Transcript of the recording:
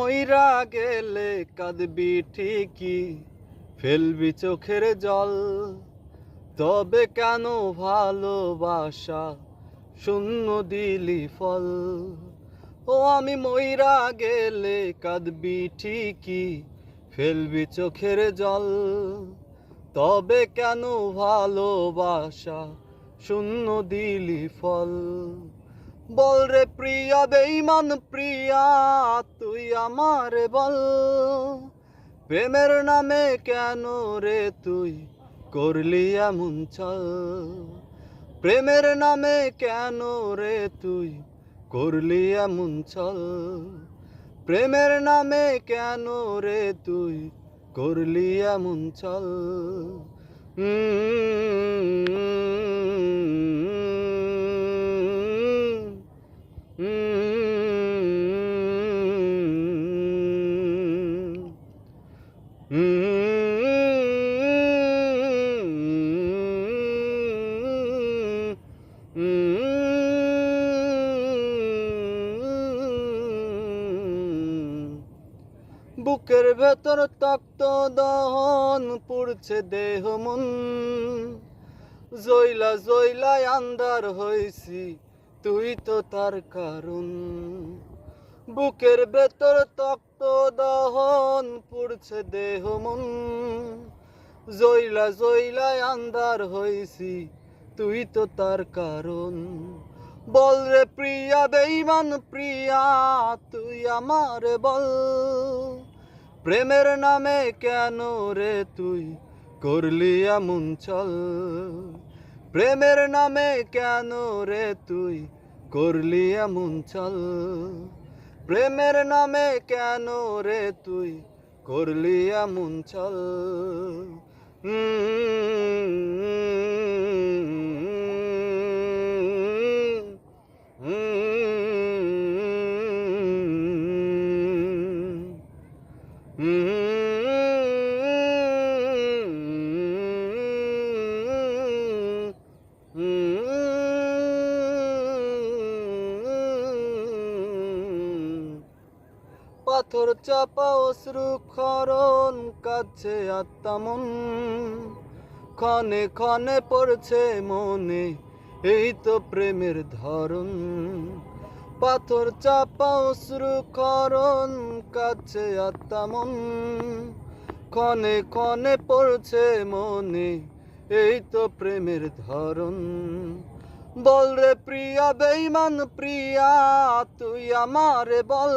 মইরা গেলে কাঁদবি ঠিকই, ফেলবি চোখের জল। তবে কেন ভালোবাসা শূন্য দিলি ফল? ও আমি মইরা গেলে কাঁদবি ঠিকই, ফেলবি চোখের জল। তবে কেন ভালোবাসা শূন্য দিলি ফল? বল রে প্রিয়া বেঈমান প্রিয়া, তুই আমারে বল, প্রেমের নামে কেন রে তুই করলি এমন ছল? প্রেমের নামে কেন রে তুই করলি এমন ছল? প্রেমের নামে কেন রে তুই করলি এমন ছল? বুকের ভেতর তক্ত দহন পুড়ছে দেহ মন, জইলা জইলাই আন্ধার হইছি তুই তো তার কারণ। বুকের ভেতর তক্ত দহন পুড়ছে দেহ মন, জইলা জইলাই আন্ধার হইছি তুই তো তার কারণ। বল রে প্রিয়া বেঈমান প্রিয়া, তুই আমারে বল, প্রেমের নামে কেন রে তুই করলি এমন ছল? প্রেমের নামে কেন রে তুই করলি এমন ছল? প্রেমের নামে কেন রে তুই করলি এমন ছল? পাথর চাপা অশ্রু ক্ষরণ কাছে আত্মা মন, ক্ষণে ক্ষণে পড়ছে মনে এই তো প্রেমের ধরন। পাথর চাপা অশ্রু ক্ষরণ কাছে আত্মা মন, ক্ষণে ক্ষণে পড়ছে মনে এই তো প্রেমের ধরন। বল রে প্রিয়া বেঈমান প্রিয়া, তুই আমারে বল,